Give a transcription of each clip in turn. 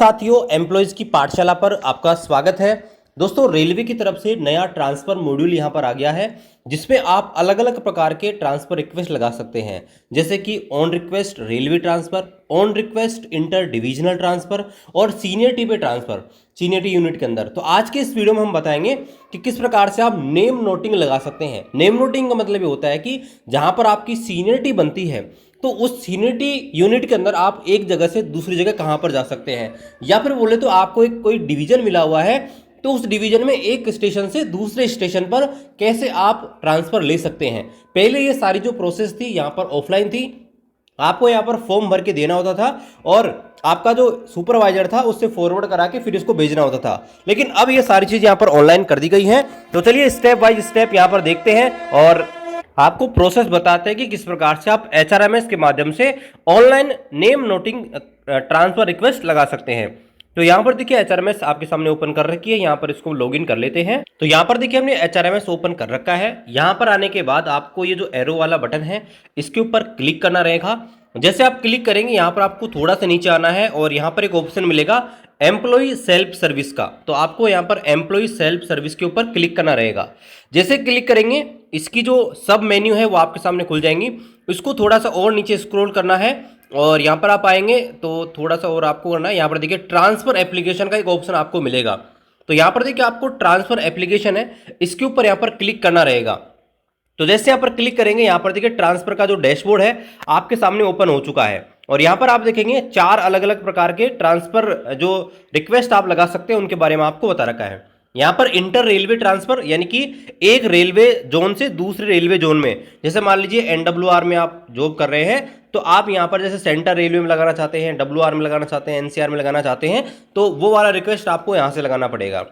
साथियों, एम्प्लॉयज की पाठशाला पर आपका स्वागत है। दोस्तों, रेलवे की तरफ से नया ट्रांसफर मॉड्यूल यहां पर आ गया है, जिसमें आप अलग अलग प्रकार के ट्रांसफर रिक्वेस्ट लगा सकते हैं, जैसे कि on request railway transfer, on request inter divisional transfer और सीनियरिटी पे ट्रांसफर, सीनियरिटी यूनिट के अंदर। तो आज के इस वीडियो में हम बताएंगे कि किस प्रकार से आप नेम नोटिंग लगा सकते हैं। नेम नोटिंग का मतलब ये होता है कि जहां पर आपकी सीनियरिटी बनती है, तो उस सीनियरिटी यूनिट के अंदर आप एक जगह से दूसरी जगह कहां पर जा सकते हैं, या फिर बोले तो आपको एक कोई डिवीजन मिला हुआ है, तो उस डिवीजन में एक स्टेशन से दूसरे स्टेशन पर कैसे आप ट्रांसफर ले सकते हैं। पहले ये सारी जो प्रोसेस थी यहाँ पर ऑफलाइन थी, आपको यहाँ पर फॉर्म भर के देना होता था और आपका जो सुपरवाइजर था उससे फॉरवर्ड करा के फिर इसको भेजना होता था। लेकिन अब ये सारी चीज़ यहाँ पर ऑनलाइन कर दी गई हैं। तो चलिए स्टेप बाय स्टेप यहाँ पर देखते हैं और आपको प्रोसेस बताते हैं कि किस प्रकार से आप HRMS के माध्यम से online name noting transfer request लगा सकते हैं। तो यहाँ पर देखिए HRMS आपके सामने ओपन कर रखी है। यहाँ पर इसको लॉगिन कर लेते हैं। तो यहाँ पर देखिए हमने HRMS ओपन कर रखा है। यहाँ पर आने के बाद आपको ये जो एरो वाला बटन है इसके ऊपर क्लिक करना रहेगा। जैसे आप क्लिक करेंगे यहाँ पर आपको थोड़ा सा नीचे आना है और यहाँ पर एक ऑप्शन मिलेगा एम्प्लॉय सेल्फ सर्विस का। तो आपको यहाँ पर एम्प्लॉय सेल्फ सर्विस के ऊपर क्लिक करना रहेगा। जैसे क्लिक करेंगे इसकी जो सब मेन्यू है वो आपके सामने खुल जाएंगी। इसको थोड़ा सा और नीचे स्क्रॉल करना है और यहाँ पर आप आएंगे तो थोड़ा सा और आपको करना है। यहाँ पर देखिए ट्रांसफर एप्लीकेशन का एक ऑप्शन आपको मिलेगा। तो यहाँ पर देखिए आपको ट्रांसफर एप्लीकेशन है, इसके ऊपर यहाँ पर क्लिक करना रहेगा। तो जैसे यहाँ पर क्लिक करेंगे यहाँ पर देखिए ट्रांसफर का जो डैशबोर्ड है आपके सामने ओपन हो चुका है और यहाँ पर आप देखेंगे 4 अलग अलग प्रकार के ट्रांसफर जो रिक्वेस्ट आप लगा सकते हैं उनके बारे में आपको बता रखा है। यहाँ पर इंटर रेलवे ट्रांसफर यानी कि एक रेलवे जोन से दूसरे रेलवे जोन में, जैसे मान लीजिए NWR में आप जॉब कर रहे हैं तो आप यहाँ पर जैसे सेंटर रेलवे में लगाना चाहते हैं, WR में लगाना चाहते हैं, NCR में लगाना चाहते हैं, तो वो वाला रिक्वेस्ट आपको यहाँ से लगाना पड़ेगा।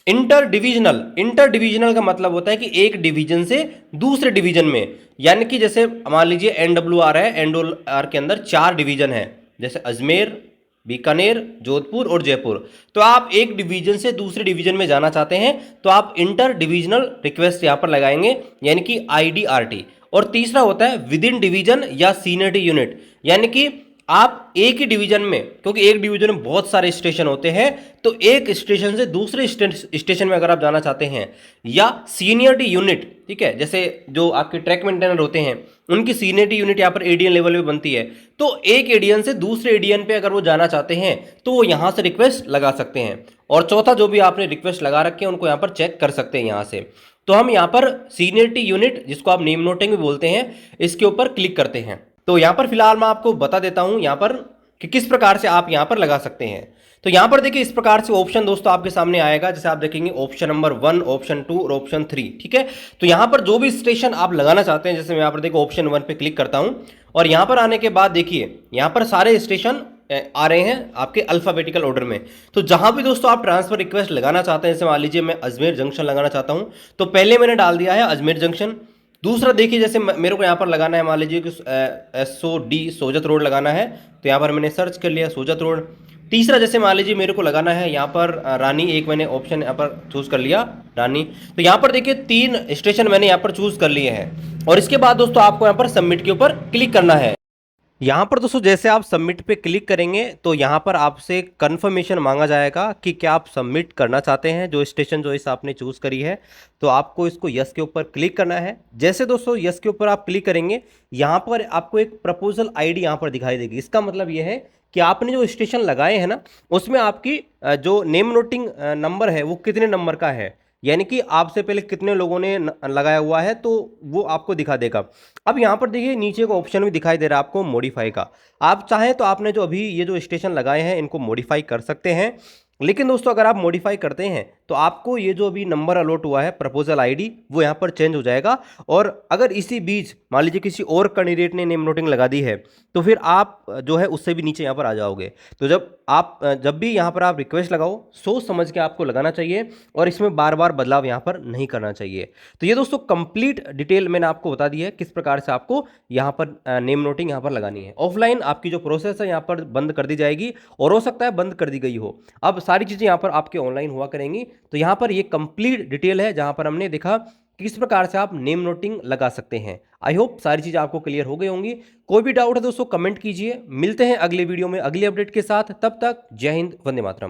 इंटर डिविजनल का मतलब होता है कि एक डिवीजन से दूसरे डिवीजन में, यानी कि जैसे मान लीजिए NWR है, NWR के अंदर 4 डिवीजन है, जैसे अजमेर, बीकानेर, जोधपुर और जयपुर। तो आप एक डिवीजन से दूसरे डिवीजन में जाना चाहते हैं तो आप इंटर डिविजनल रिक्वेस्ट यहाँ पर लगाएंगे, यानी कि IDRT। और तीसरा होता है विद इन डिवीजन या सीनियरिटी यूनिट, यानी कि आप एक ही डिवीजन में, क्योंकि एक डिवीजन में बहुत सारे स्टेशन होते हैं, तो एक स्टेशन से दूसरे स्टेशन में अगर आप जाना चाहते हैं, या सीनियरिटी यूनिट, ठीक है, जैसे जो आपके ट्रैक मेंटेनर होते हैं उनकी सीनियरिटी यूनिट यहाँ पर ADN लेवल पे बनती है, तो एक ADN से दूसरे ADN पे अगर वो जाना चाहते हैं तो वो यहाँ से रिक्वेस्ट लगा सकते हैं। और चौथा जो भी आपने रिक्वेस्ट लगा रखे हैं उनको यहाँ पर चेक कर सकते हैं यहाँ से। तो हम यहाँ पर सीनियरिटी यूनिट, जिसको आप नेम नोटिंग भी बोलते हैं, इसके ऊपर क्लिक करते हैं। तो यहाँ पर फिलहाल मैं आपको बता देता हूँ यहाँ पर कि किस प्रकार से आप यहाँ पर लगा सकते हैं। तो यहाँ पर देखिए इस प्रकार से ऑप्शन दोस्तों आपके सामने आएगा, जैसे आप देखेंगे ऑप्शन नंबर 1, ऑप्शन 2 और ऑप्शन 3, ठीक है। तो यहाँ पर जो भी स्टेशन आप लगाना चाहते हैं, जैसे मैं यहाँ पर देखो ऑप्शन 1 पे क्लिक करता हूँ और यहाँ पर आने के बाद देखिए यहाँ पर सारे स्टेशन आ रहे हैं आपके अल्फाबेटिकल ऑर्डर में। तो जहां भी दोस्तों आप ट्रांसफर रिक्वेस्ट लगाना चाहते हैं, जैसे मान लीजिए मैं अजमेर जंक्शन लगाना चाहता हूं, तो पहले मैंने डाल दिया है अजमेर जंक्शन। दूसरा देखिए जैसे मेरे को यहाँ पर लगाना है, मान लीजिए कि SOD सोजत रोड लगाना है, तो यहाँ पर मैंने सर्च कर लिया सोजत रोड। तीसरा जैसे मान लीजिए मेरे को लगाना है यहाँ पर रानी, एक मैंने ऑप्शन यहाँ पर चूज कर लिया रानी। तो यहाँ पर देखिए 3 स्टेशन मैंने यहाँ पर चूज कर लिए हैं और इसके बाद दोस्तों आपको यहाँ पर सबमिट के ऊपर क्लिक करना है। यहाँ पर दोस्तों जैसे आप सबमिट पे क्लिक करेंगे तो यहाँ पर आपसे कंफर्मेशन मांगा जाएगा कि क्या आप सबमिट करना चाहते हैं जो स्टेशन चॉइस आपने चूज करी है। तो आपको इसको यस के ऊपर क्लिक करना है। जैसे दोस्तों यस के ऊपर आप क्लिक करेंगे, यहाँ पर आपको एक प्रपोजल ID यहाँ पर दिखाई देगी। इसका मतलब ये है कि आपने जो स्टेशन लगाए हैं ना, उसमें आपकी जो नेम नोटिंग नंबर है वो कितने नंबर का है, यानी कि आपसे पहले कितने लोगों ने लगाया हुआ है, तो वो आपको दिखा देगा। अब यहाँ पर देखिए नीचे का ऑप्शन भी दिखाई दे रहा है आपको मॉडिफाई का। आप चाहें तो आपने जो अभी ये जो स्टेशन लगाए हैं इनको मॉडिफाई कर सकते हैं, लेकिन दोस्तों अगर आप मॉडिफाई करते हैं तो आपको ये जो अभी नंबर अलॉट हुआ है प्रपोजल ID वो यहाँ पर चेंज हो जाएगा। और अगर इसी बीच मान लीजिए किसी और कैंडिडेट ने नेम नोटिंग लगा दी है तो फिर आप जो है उससे भी नीचे यहाँ पर आ जाओगे। तो जब भी यहाँ पर आप रिक्वेस्ट लगाओ, सोच समझ के आपको लगाना चाहिए और इसमें बार बार बदलाव यहाँ पर नहीं करना चाहिए। तो ये दोस्तों कंप्लीट डिटेल मैंने आपको बता दी है किस प्रकार से आपको यहाँ पर नेम नोटिंग यहाँ पर लगानी है। ऑफलाइन आपकी जो प्रोसेस है यहाँ पर बंद कर दी जाएगी और हो सकता है बंद कर दी गई हो। अब सारी चीज़ें यहाँ पर आपके ऑनलाइन हुआ करेंगी। तो यहाँ पर ये कंप्लीट डिटेल है जहाँ पर हमने देखा किस प्रकार से आप नेम नोटिंग लगा सकते हैं। आई होप सारी चीज़ आपको क्लियर हो गई होंगी। कोई भी डाउट है दोस्तों कमेंट कीजिए। मिलते हैं अगले वीडियो में अगली अपडेट के साथ। तब तक जय हिंद, वंदे मातरम।